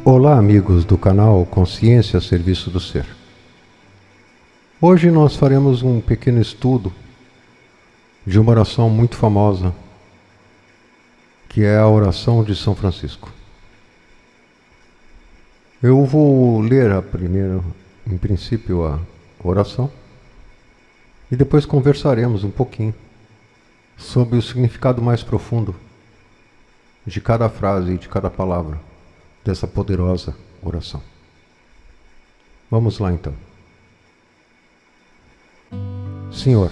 Olá, amigos do canal Consciência a Serviço do Ser. Hoje nós faremos um pequeno estudo de uma oração muito famosa, que é a oração de São Francisco. Eu vou ler em princípio, a oração e depois conversaremos um pouquinho sobre o significado mais profundo de cada frase e de cada palavra dessa poderosa oração. Vamos lá então. Senhor,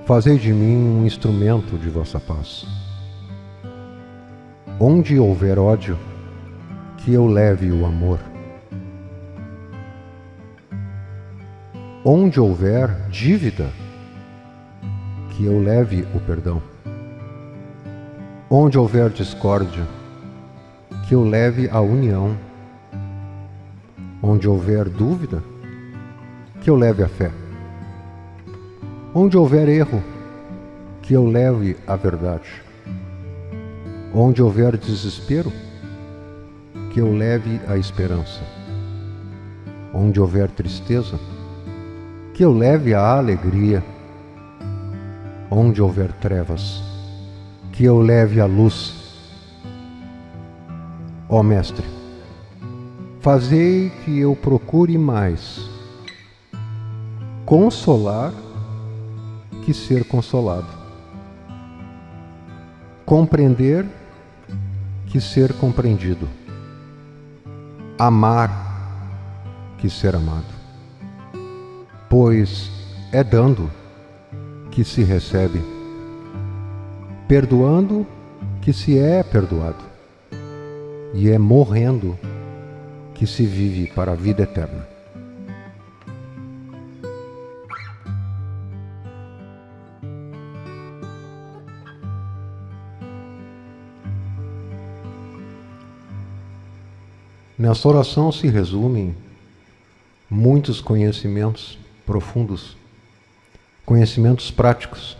fazei de mim um instrumento de vossa paz. Onde houver ódio, que eu leve o amor. Onde houver dívida, que eu leve o perdão. Onde houver discórdia, que eu leve a união. Onde houver dúvida, que eu leve a fé. Onde houver erro, que eu leve a verdade. Onde houver desespero, que eu leve a esperança. Onde houver tristeza, que eu leve a alegria. Onde houver trevas, que eu leve a luz. Ó Mestre, fazei que eu procure mais consolar que ser consolado, compreender que ser compreendido, amar que ser amado, pois é dando que se recebe, perdoando que se é perdoado, e é morrendo que se vive para a vida eterna. Nessa oração se resumem muitos conhecimentos profundos, conhecimentos práticos,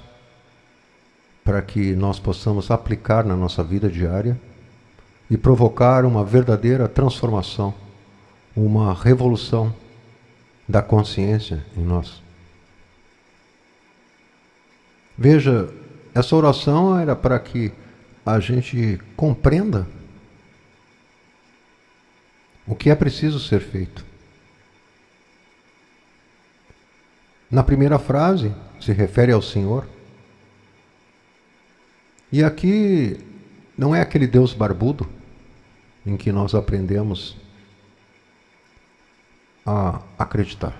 para que nós possamos aplicar na nossa vida diária e provocar uma verdadeira transformação, uma revolução da consciência em nós. Veja, essa oração era para que a gente compreenda o que é preciso ser feito. Na primeira frase, se refere ao Senhor. E aqui não é aquele Deus barbudo em que nós aprendemos a acreditar,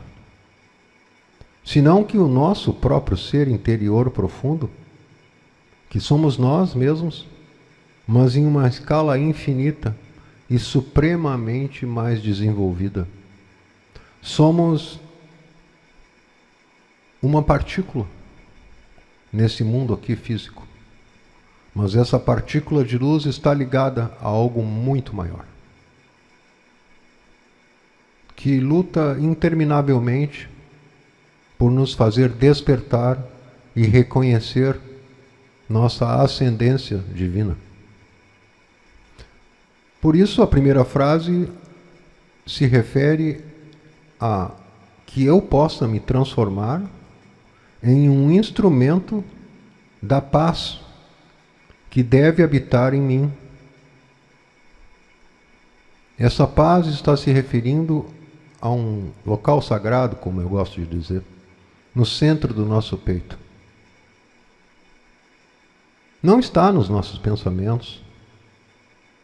senão que o nosso próprio ser interior profundo, que somos nós mesmos, mas em uma escala infinita e supremamente mais desenvolvida. Somos uma partícula nesse mundo aqui físico, mas essa partícula de luz está ligada a algo muito maior, que luta interminavelmente por nos fazer despertar e reconhecer nossa ascendência divina. Por isso a primeira frase se refere a que eu possa me transformar em um instrumento da paz que deve habitar em mim. Essa paz está se referindo a um local sagrado, como eu gosto de dizer, no centro do nosso peito. Não está nos nossos pensamentos,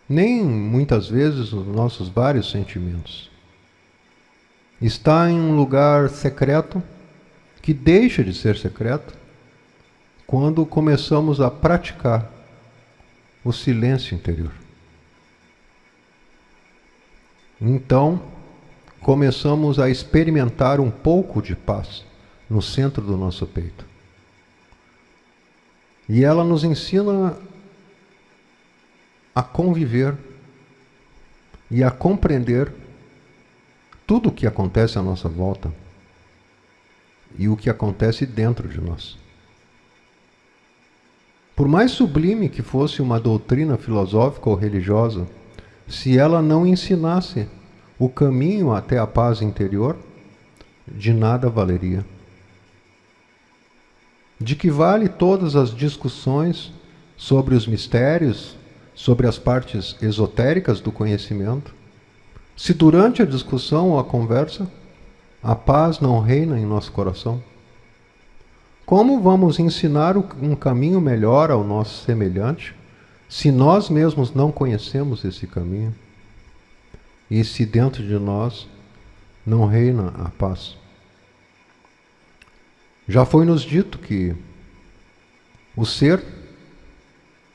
nem muitas vezes nos nossos vários sentimentos. Está em um lugar secreto que deixa de ser secreto quando começamos a praticar o silêncio interior. Então, começamos a experimentar um pouco de paz no centro do nosso peito. E ela nos ensina a conviver e a compreender tudo o que acontece à nossa volta e o que acontece dentro de nós. Por mais sublime que fosse uma doutrina filosófica ou religiosa se ela não ensinasse o caminho até a paz interior, de nada valeria. De que vale todas as discussões sobre os mistérios, sobre as partes esotéricas do conhecimento, se durante a discussão ou a conversa a paz não reina em nosso coração? Como vamos ensinar um caminho melhor ao nosso semelhante, se nós mesmos não conhecemos esse caminho? E se dentro de nós não reina a paz? Já foi nos dito que o ser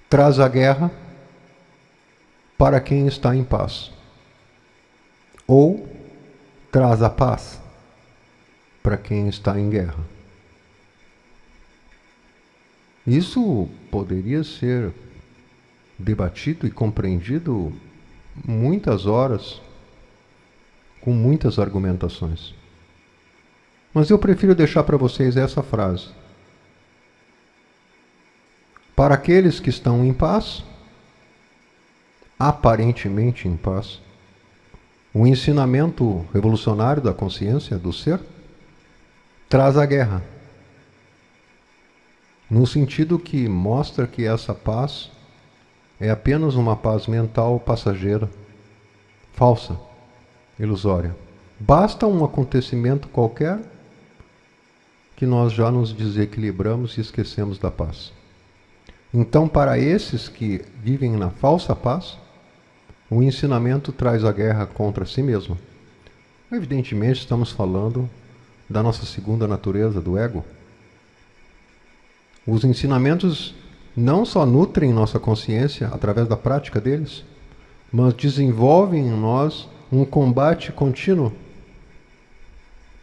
traz a guerra para quem está em paz, ou traz a paz para quem está em guerra. Isso poderia ser debatido e compreendido muitas horas, com muitas argumentações. Mas eu prefiro deixar para vocês essa frase. Para aqueles que estão em paz, aparentemente em paz, o ensinamento revolucionário da consciência do ser traz a guerra, no sentido que mostra que essa paz é apenas uma paz mental passageira, falsa, ilusória. Basta um acontecimento qualquer que nós já nos desequilibramos e esquecemos da paz. Então, para esses que vivem na falsa paz, o ensinamento traz a guerra contra si mesmo. Evidentemente, estamos falando da nossa segunda natureza, do ego. Os ensinamentos não só nutrem nossa consciência através da prática deles, mas desenvolvem em nós um combate contínuo,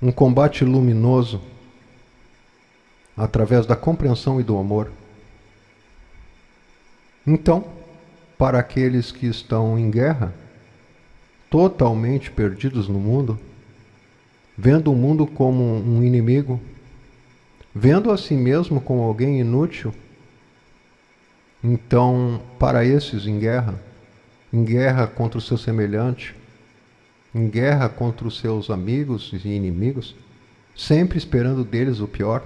um combate luminoso, através da compreensão e do amor. Então, para aqueles que estão em guerra, totalmente perdidos no mundo, vendo o mundo como um inimigo, vendo a si mesmo como alguém inútil, então, para esses em guerra contra o seu semelhante, em guerra contra os seus amigos e inimigos, sempre esperando deles o pior,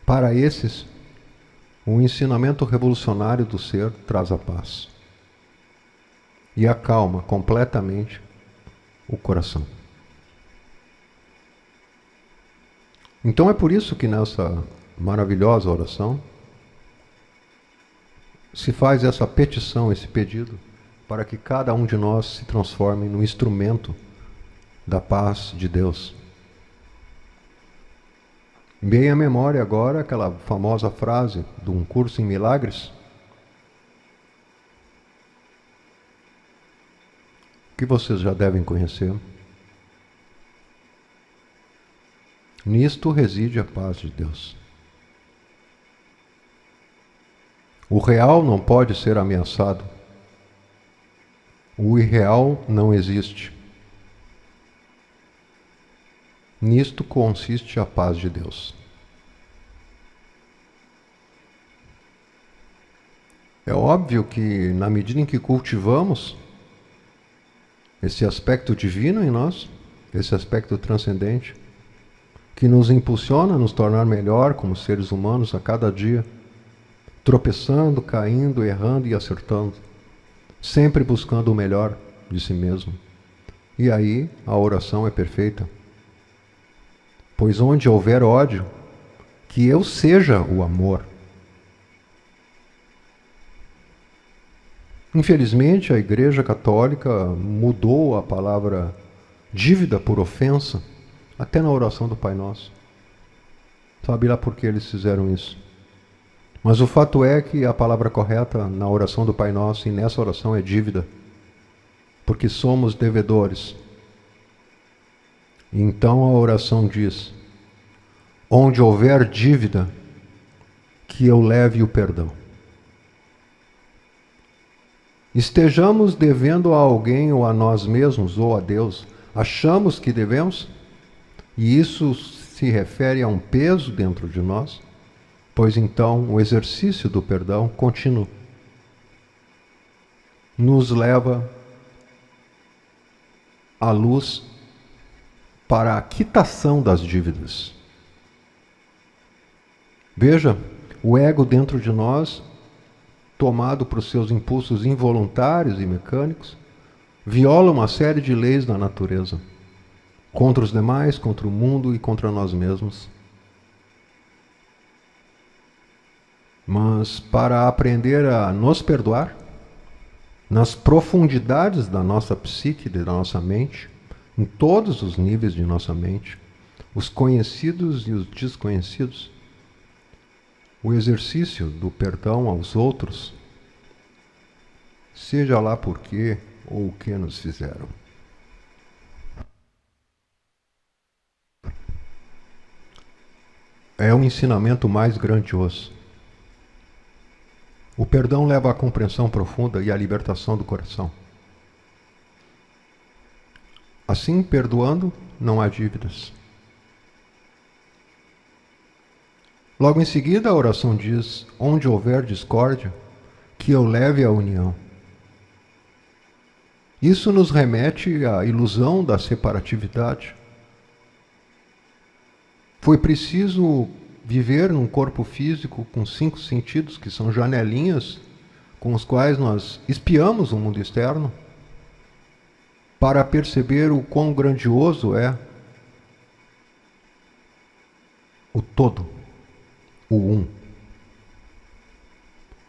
para esses, o ensinamento revolucionário do ser traz a paz e acalma completamente o coração. Então é por isso que nessa maravilhosa oração se faz essa petição, esse pedido, para que cada um de nós se transforme no instrumento da paz de Deus. Bem à memória agora aquela famosa frase de um curso em milagres, que vocês já devem conhecer. Nisto reside a paz de Deus. O real não pode ser ameaçado. O irreal não existe. Nisto consiste a paz de Deus. É óbvio que, na medida em que cultivamos esse aspecto divino em nós, esse aspecto transcendente, que nos impulsiona a nos tornar melhor como seres humanos a cada dia, tropeçando, caindo, errando e acertando, sempre buscando o melhor de si mesmo. E aí a oração é perfeita. Pois onde houver ódio, que eu seja o amor. Infelizmente, a Igreja Católica mudou a palavra dívida por ofensa, até na oração do Pai Nosso. Sabe lá por que eles fizeram isso? Mas o fato é que a palavra correta na oração do Pai Nosso e nessa oração é dívida, porque somos devedores. Então a oração diz: onde houver dívida, que eu leve o perdão. Estejamos devendo a alguém ou a nós mesmos ou a Deus, achamos que devemos, e isso se refere a um peso dentro de nós, pois então o exercício do perdão continua. nos leva à luz para a quitação das dívidas. Veja, o ego dentro de nós, tomado por seus impulsos involuntários e mecânicos, viola uma série de leis da natureza, contra os demais, contra o mundo e contra nós mesmos. Mas para aprender a nos perdoar, nas profundidades da nossa psique, da nossa mente, em todos os níveis de nossa mente, os conhecidos e os desconhecidos, o exercício do perdão aos outros, seja lá por quê ou o que nos fizeram. É o ensinamento mais grandioso. O perdão leva à compreensão profunda e à libertação do coração. Assim, perdoando, não há dívidas. Logo em seguida, a oração diz: onde houver discórdia, que eu leve à união. Isso nos remete à ilusão da separatividade. Foi preciso viver num corpo físico com 5 sentidos, que são janelinhas com os quais nós espiamos o mundo externo, para perceber o quão grandioso é o todo, o um.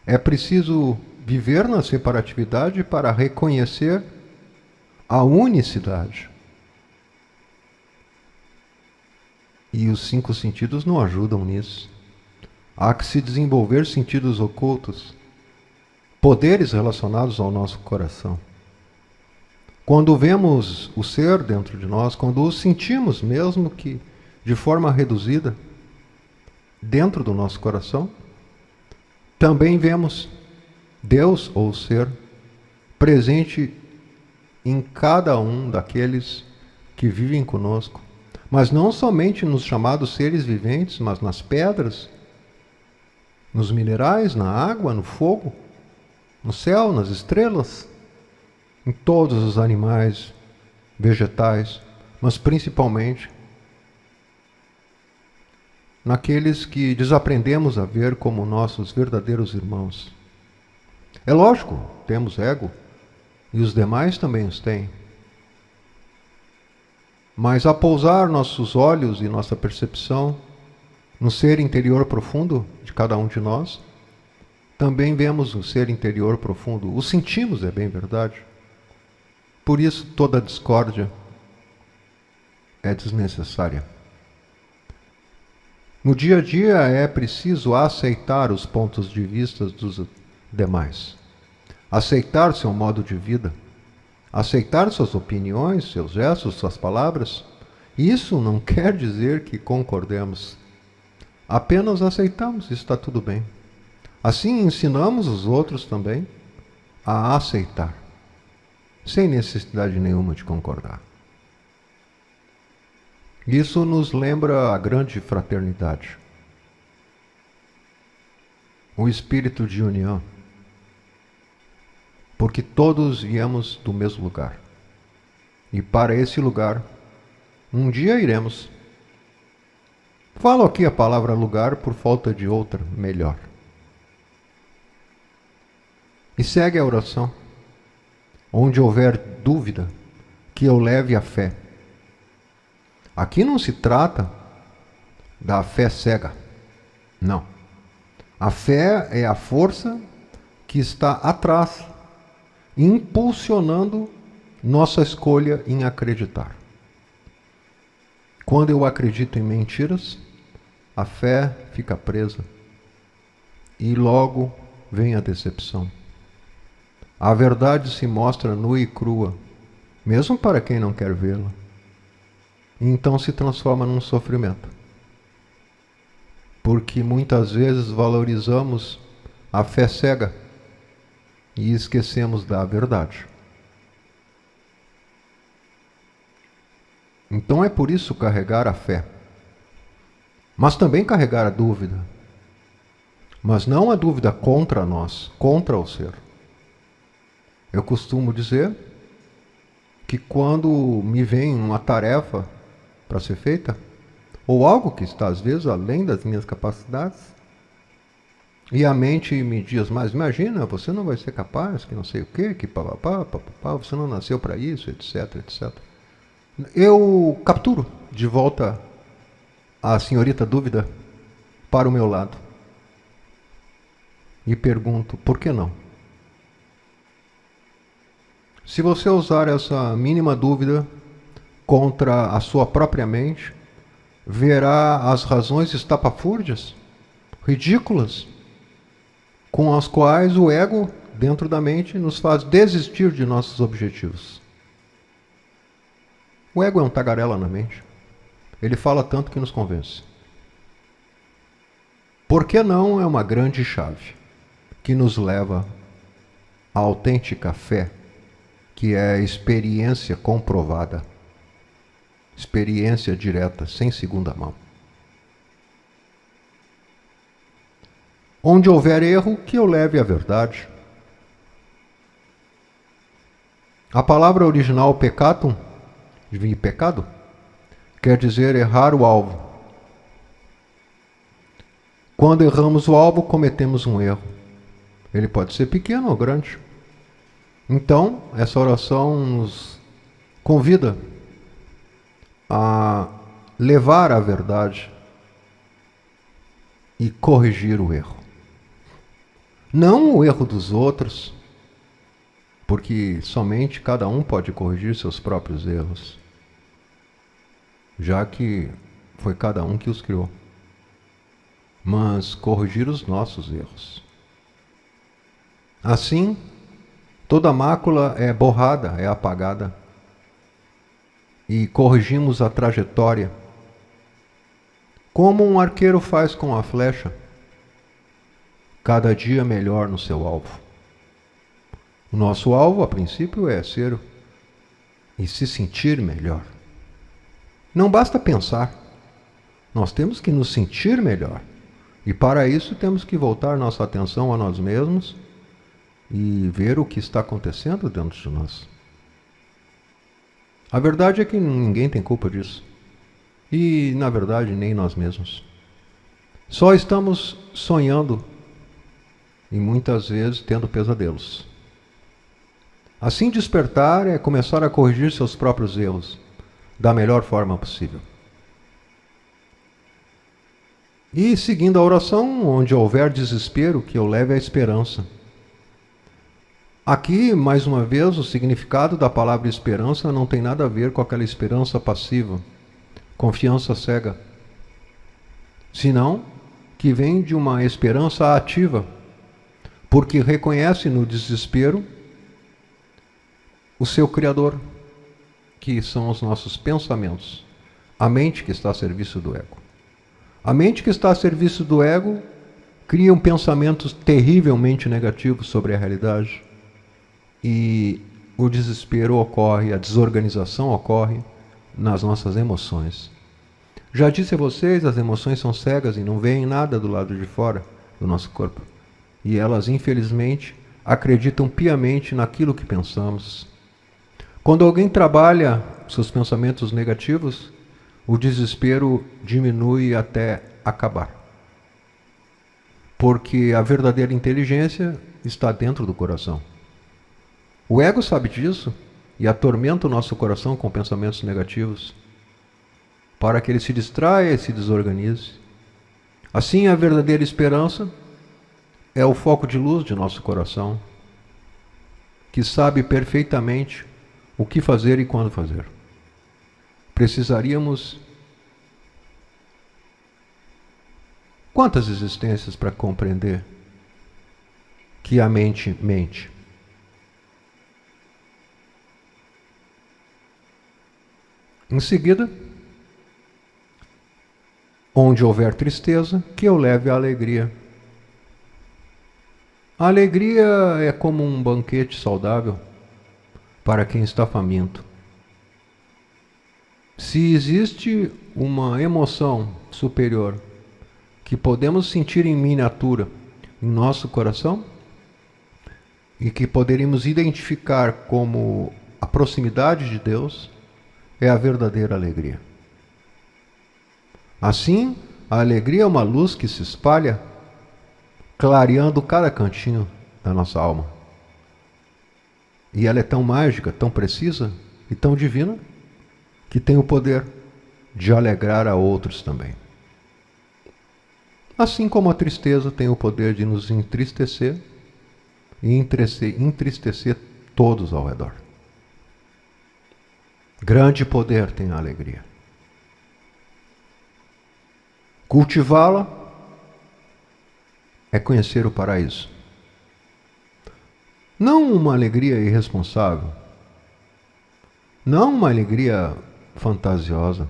É preciso viver na separatividade para reconhecer a unicidade. E os 5 sentidos não ajudam nisso. Há que se desenvolver sentidos ocultos, poderes relacionados ao nosso coração. Quando vemos o ser dentro de nós, quando o sentimos mesmo que de forma reduzida, dentro do nosso coração, também vemos Deus ou o ser presente em cada um daqueles que vivem conosco, mas não somente nos chamados seres viventes, mas nas pedras, nos minerais, na água, no fogo, no céu, nas estrelas, em todos os animais, vegetais, mas principalmente naqueles que desaprendemos a ver como nossos verdadeiros irmãos. É lógico, temos ego, e os demais também os têm. Mas a pousar nossos olhos e nossa percepção no ser interior profundo de cada um de nós, também vemos o ser interior profundo, o sentimos, é bem verdade. Por isso toda discórdia é desnecessária. No dia a dia é preciso aceitar os pontos de vista dos demais, aceitar seu modo de vida, aceitar suas opiniões, seus gestos, suas palavras. Isso não quer dizer que concordemos. Apenas aceitamos e está tudo bem. Assim ensinamos os outros também a aceitar, sem necessidade nenhuma de concordar. Isso nos lembra a grande fraternidade, o espírito de união, porque todos viemos do mesmo lugar. E para esse lugar, um dia iremos. Falo aqui a palavra lugar por falta de outra melhor. E segue a oração. Onde houver dúvida, que eu leve a fé. Aqui não se trata da fé cega. Não. A fé é a força que está atrás, impulsionando nossa escolha em acreditar. Quando eu acredito em mentiras, a fé fica presa e logo vem a decepção. A verdade se mostra nua e crua, mesmo para quem não quer vê-la. E então se transforma num sofrimento. Porque muitas vezes valorizamos a fé cega e esquecemos da verdade. Então é por isso carregar a fé, mas também carregar a dúvida. Mas não a dúvida contra nós, contra o ser, Eu costumo dizer que quando me vem uma tarefa para ser feita, ou algo que está às vezes além das minhas capacidades, e a mente me diz, mas imagina, você não vai ser capaz, que não sei o quê, que papapá, papapá, você não nasceu para isso, etc, etc. Eu capturo de volta a senhorita dúvida para o meu lado e pergunto, por que não? Se você usar essa mínima dúvida contra a sua própria mente, verá as razões estapafúrdias, ridículas, com as quais o ego, dentro da mente, nos faz desistir de nossos objetivos. O ego é um tagarela na mente. Ele fala tanto que nos convence. Por que não é uma grande chave que nos leva à autêntica fé, que é a experiência comprovada, experiência direta, sem segunda mão. Onde houver erro, que eu leve à verdade. A palavra original peccatum, de pecado, quer dizer errar o alvo. Quando erramos o alvo, cometemos um erro. Ele pode ser pequeno ou grande. Então, essa oração nos convida a levar à verdade e corrigir o erro. Não o erro dos outros, porque somente cada um pode corrigir seus próprios erros, já que foi cada um que os criou. Mas corrigir os nossos erros. Assim, toda mácula é borrada, é apagada, e corrigimos a trajetória, como um arqueiro faz com a flecha, cada dia melhor no seu alvo. O nosso alvo, a princípio, é ser e se sentir melhor. Não basta pensar, nós temos que nos sentir melhor. E para isso temos que voltar nossa atenção a nós mesmos e ver o que está acontecendo dentro de nós. A verdade é que ninguém tem culpa disso. E, na verdade, nem nós mesmos. Só estamos sonhando e muitas vezes tendo pesadelos. Assim, despertar é começar a corrigir seus próprios erros da melhor forma possível. E seguindo a oração, onde houver desespero, que eu leve a esperança. Aqui, mais uma vez, o significado da palavra esperança não tem nada a ver com aquela esperança passiva, confiança cega, senão que vem de uma esperança ativa, porque reconhece no desespero o seu Criador, que são os nossos pensamentos, a mente que está a serviço do ego. A mente que está a serviço do ego cria pensamentos terrivelmente negativos sobre a realidade e o desespero ocorre, a desorganização ocorre nas nossas emoções. Já disse a vocês, as emoções são cegas e não veem nada do lado de fora do nosso corpo. E elas, infelizmente, acreditam piamente naquilo que pensamos. Quando alguém trabalha seus pensamentos negativos, o desespero diminui até acabar. Porque a verdadeira inteligência está dentro do coração. O ego sabe disso e atormenta o nosso coração com pensamentos negativos, para que ele se distraia e se desorganize. Assim, a verdadeira esperança é o foco de luz de nosso coração, que sabe perfeitamente o que fazer e quando fazer. Precisaríamos quantas existências para compreender que a mente mente? Em seguida, onde houver tristeza, que eu leve a alegria. A alegria é como um banquete saudável para quem está faminto. Se existe uma emoção superior que podemos sentir em miniatura em nosso coração, e que poderíamos identificar como a proximidade de Deus, é a verdadeira alegria. Assim, a alegria é uma luz que se espalha, clareando cada cantinho da nossa alma. E ela é tão mágica, tão precisa e tão divina, que tem o poder de alegrar a outros também. Assim como a tristeza tem o poder de nos entristecer e entristecer todos ao redor. Grande poder tem a alegria. Cultivá-la é conhecer o paraíso. Não uma alegria irresponsável, não uma alegria fantasiosa,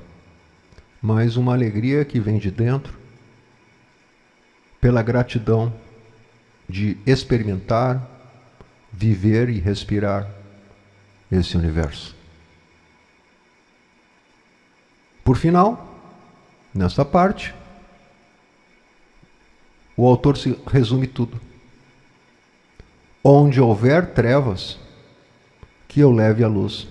mas uma alegria que vem de dentro, pela gratidão de experimentar, viver e respirar esse universo. Por final, nessa parte, o autor resume tudo. Onde houver trevas, que eu leve a luz.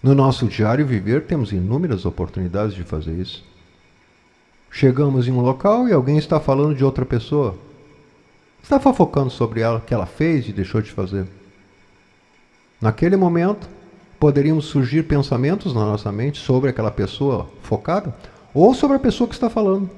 No nosso diário viver, temos inúmeras oportunidades de fazer isso. Chegamos em um local e alguém está falando de outra pessoa. Está fofocando sobre ela, o que ela fez e deixou de fazer. Naquele momento, poderíamos surgir pensamentos na nossa mente sobre aquela pessoa focada ou sobre a pessoa que está falando.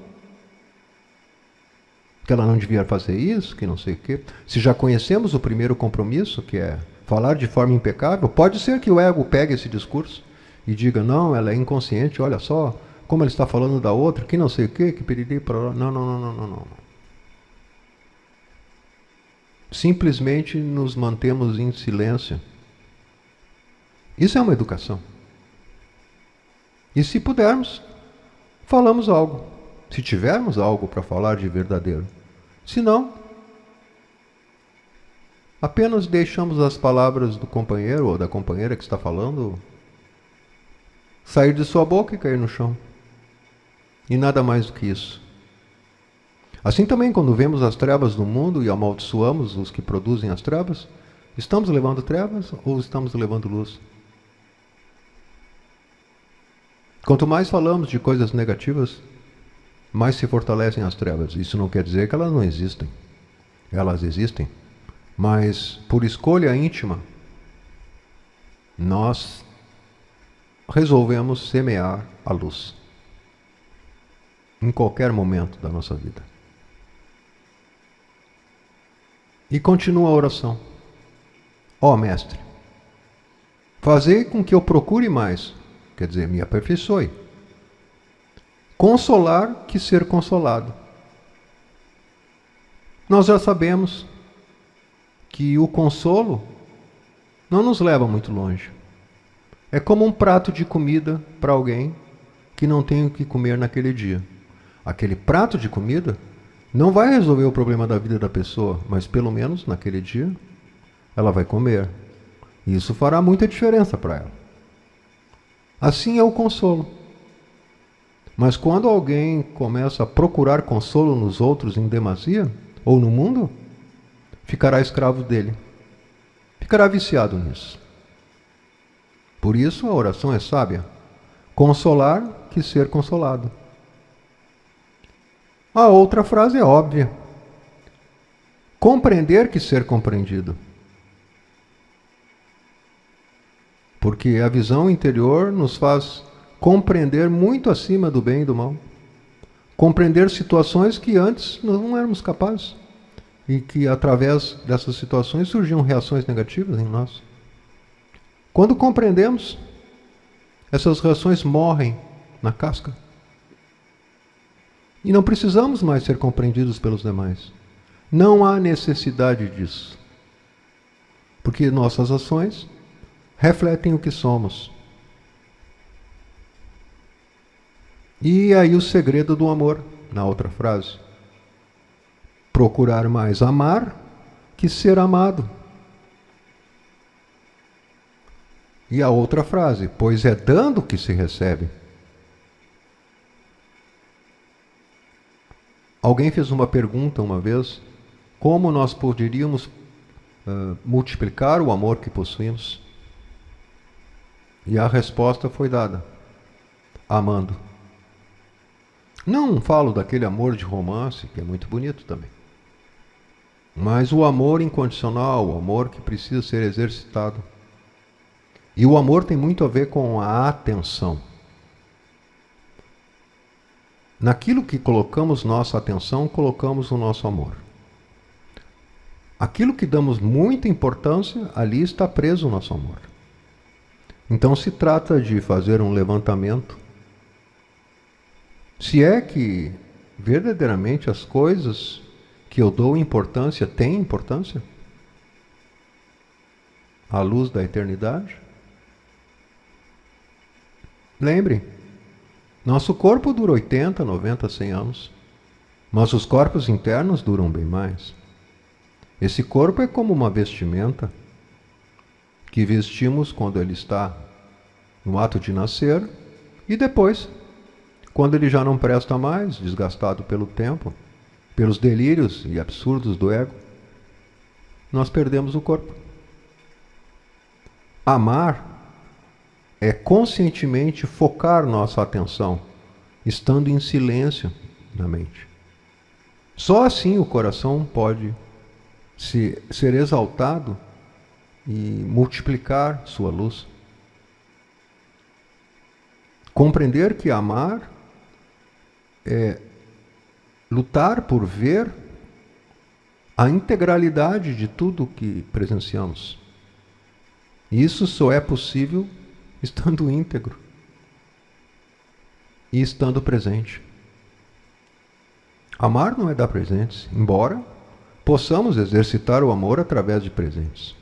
Que ela não devia fazer isso, que não sei o quê. Se já conhecemos o primeiro compromisso, que é falar de forma impecável, pode ser que o ego pegue esse discurso e diga, não, ela é inconsciente, olha só como ele está falando da outra, que não sei o quê, que piriri, para não. Simplesmente nos mantemos em silêncio. Isso é uma educação. E se pudermos, falamos algo. Se tivermos algo para falar de verdadeiro. Se não, apenas deixamos as palavras do companheiro ou da companheira que está falando sair de sua boca e cair no chão. E nada mais do que isso. Assim também, quando vemos as trevas no mundo e amaldiçoamos os que produzem as trevas, estamos levando trevas ou estamos levando luz? Quanto mais falamos de coisas negativas, mais se fortalecem as trevas. Isso não quer dizer que elas não existem. Elas existem. Mas, por escolha íntima, nós resolvemos semear a luz. Em qualquer momento da nossa vida. E continua a oração. Ó Mestre, fazei com que eu procure mais, quer dizer, me aperfeiçoe. Consolar que ser consolado. Nós já sabemos que o consolo não nos leva muito longe. É como um prato de comida para alguém que não tem o que comer naquele dia. Aquele prato de comida não vai resolver o problema da vida da pessoa, mas pelo menos naquele dia ela vai comer. E isso fará muita diferença para ela. Assim é o consolo. Mas quando alguém começa a procurar consolo nos outros em demasia, ou no mundo, ficará escravo dele. Ficará viciado nisso. Por isso a oração é sábia. Consolar que ser consolado. A outra frase é óbvia. Compreender que ser compreendido. Porque a visão interior nos faz compreender muito acima do bem e do mal. Compreender situações que antes não éramos capazes. E que através dessas situações surgiam reações negativas em nós. Quando compreendemos, essas reações morrem na casca. E não precisamos mais ser compreendidos pelos demais. Não há necessidade disso. Porque nossas ações refletem o que somos. E aí o segredo do amor, na outra frase. Procurar mais amar que ser amado. E a outra frase, pois é dando que se recebe. Alguém fez uma pergunta uma vez, como nós poderíamos multiplicar o amor que possuímos? E a resposta foi dada: amando. Não falo daquele amor de romance, que é muito bonito também, mas o amor incondicional, o amor que precisa ser exercitado. E o amor tem muito a ver com a atenção. Naquilo que colocamos nossa atenção, colocamos o nosso amor. Aquilo que damos muita importância, ali está preso o nosso amor. Então se trata de fazer um levantamento. Se é que verdadeiramente as coisas que eu dou importância têm importância? À luz da eternidade? Lembre, nosso corpo dura 80, 90, 100 anos, mas os corpos internos duram bem mais. Esse corpo é como uma vestimenta que vestimos quando ele está no ato de nascer e depois, quando ele já não presta mais, desgastado pelo tempo, pelos delírios e absurdos do ego, nós perdemos o corpo. Amar é conscientemente focar nossa atenção, estando em silêncio na mente. Só assim o coração pode ser exaltado e multiplicar sua luz. Compreender que amar é lutar por ver a integralidade de tudo que presenciamos. E isso só é possível estando íntegro e estando presente. Amar não é dar presentes, embora possamos exercitar o amor através de presentes.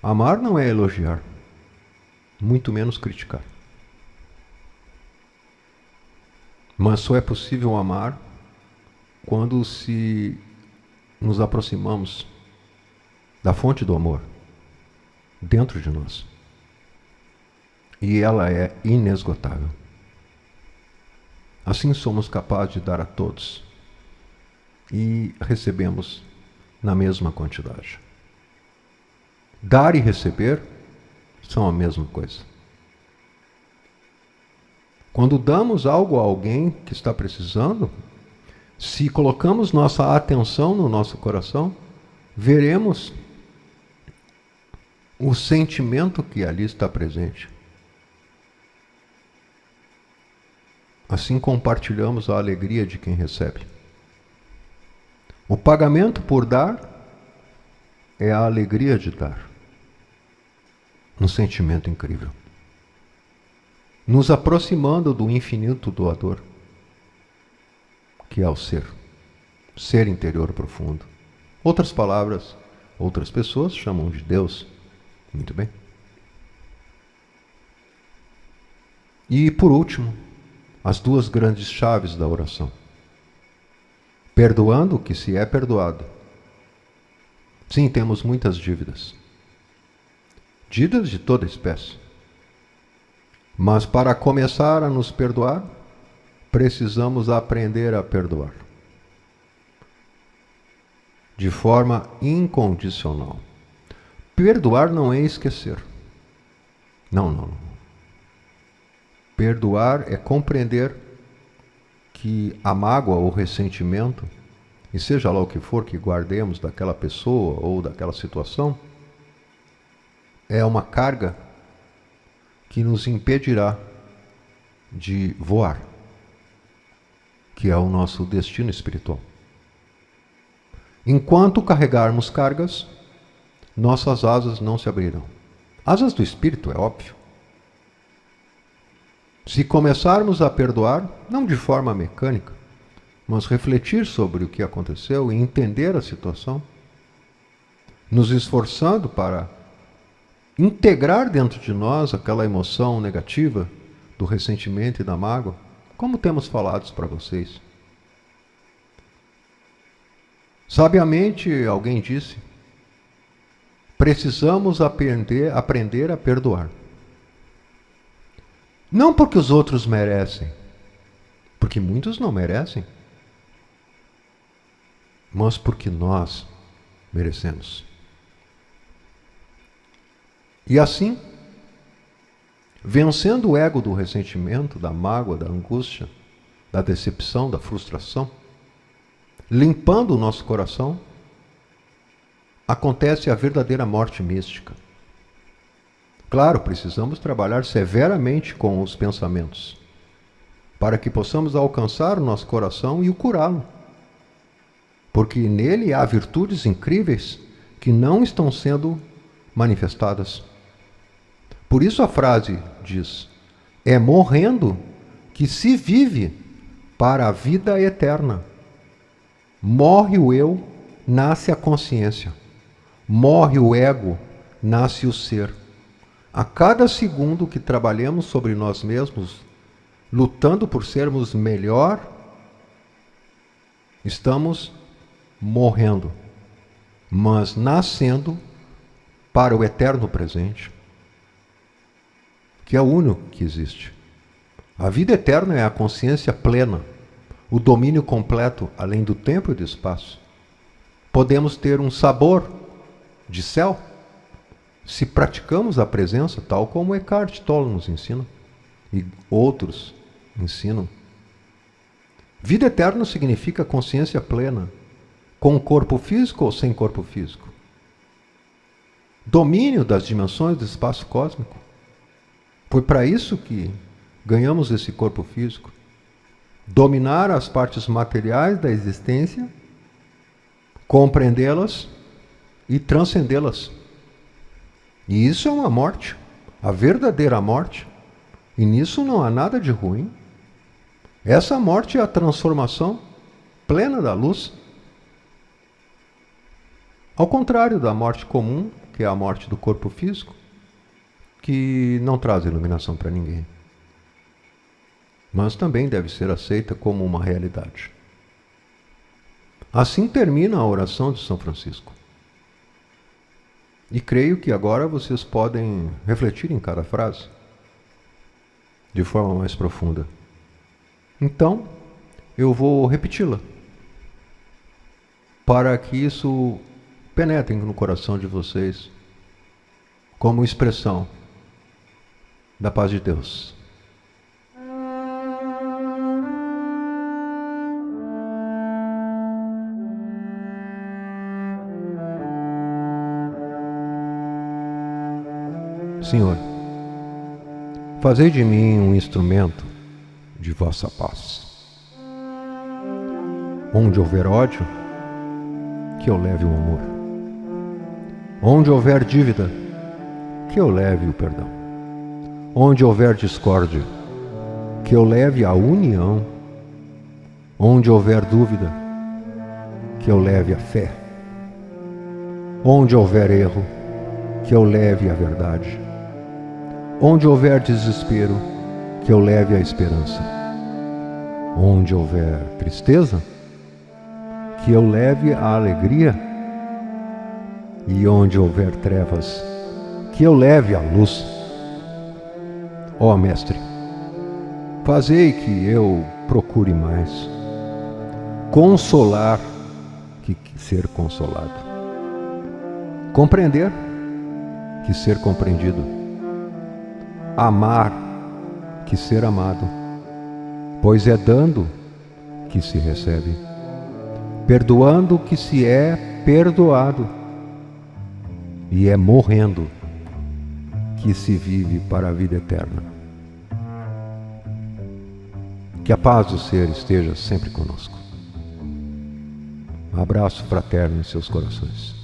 Amar não é elogiar, muito menos criticar. Mas só é possível amar quando se nos aproximamos da fonte do amor dentro de nós. E ela é inesgotável. Assim somos capazes de dar a todos e recebemos na mesma quantidade. Dar e receber são a mesma coisa. Quando damos algo a alguém que está precisando, se colocamos nossa atenção no nosso coração, veremos o sentimento que ali está presente. Assim compartilhamos a alegria de quem recebe. O pagamento por dar é a alegria de dar. Um sentimento incrível. Nos aproximando do infinito doador, que é o ser interior profundo. Outras palavras, outras pessoas chamam de Deus. Muito bem. E por último, as duas grandes chaves da oração. Perdoando o que se é perdoado. Sim, temos muitas dívidas. Dívidas de toda espécie. Mas para começar a nos perdoar, precisamos aprender a perdoar. De forma incondicional. Perdoar não é esquecer. Não. Perdoar é compreender que a mágoa ou ressentimento, e seja lá o que for que guardemos daquela pessoa ou daquela situação, é uma carga que nos impedirá de voar, que é o nosso destino espiritual. Enquanto carregarmos cargas, nossas asas não se abrirão. Asas do espírito, é óbvio. Se começarmos a perdoar, não de forma mecânica, mas refletir sobre o que aconteceu e entender a situação, nos esforçando para integrar dentro de nós aquela emoção negativa do ressentimento e da mágoa, como temos falado para vocês. Sabiamente, alguém disse, precisamos aprender a perdoar. Não porque os outros merecem, porque muitos não merecem. mas porque nós merecemos. E assim, vencendo o ego do ressentimento, da mágoa, da angústia, da decepção, da frustração, limpando o nosso coração, acontece a verdadeira morte mística. Claro, precisamos trabalhar severamente com os pensamentos, para que possamos alcançar o nosso coração e o curá-lo. Porque nele há virtudes incríveis que não estão sendo manifestadas. Por isso a frase diz: é morrendo que se vive para a vida eterna. Morre o eu, nasce a consciência. Morre o ego, nasce o ser. A cada segundo que trabalhamos sobre nós mesmos, lutando por sermos melhor, estamos morrendo, mas nascendo para o eterno presente, que é o único que existe. A vida eterna é a consciência plena, o domínio completo além do tempo e do espaço. Podemos ter um sabor de céu se praticamos a presença, tal como Eckhart Tolle nos ensina e outros ensinam. Vida eterna significa consciência plena, com corpo físico ou sem corpo físico. Domínio das dimensões do espaço cósmico. Foi para isso que ganhamos esse corpo físico. Dominar as partes materiais da existência, compreendê-las e transcendê-las. E isso é uma morte, a verdadeira morte. E nisso não há nada de ruim. Essa morte é a transformação plena da luz. Ao contrário da morte comum, que é a morte do corpo físico, que não traz iluminação para ninguém. Mas também deve ser aceita como uma realidade. Assim termina a oração de São Francisco. E creio que agora vocês podem refletir em cada frase de forma mais profunda. Então, eu vou repeti-la para que isso penetre no coração de vocês como expressão da paz de Deus. Senhor, fazei de mim um instrumento de vossa paz. Onde houver ódio, que eu leve o amor. Onde houver dívida, que eu leve o perdão. Onde houver discórdia, que eu leve a união. Onde houver dúvida, que eu leve a fé. Onde houver erro, que eu leve a verdade. Onde houver desespero, que eu leve a esperança. Onde houver tristeza, que eu leve a alegria. E onde houver trevas, que eu leve a luz. Ó Mestre, fazei que eu procure mais consolar que ser consolado, compreender que ser compreendido, amar que ser amado, pois é dando que se recebe, perdoando que se é perdoado, e é morrendo que se vive para a vida eterna. Que a paz do ser esteja sempre conosco. Um abraço fraterno em seus corações.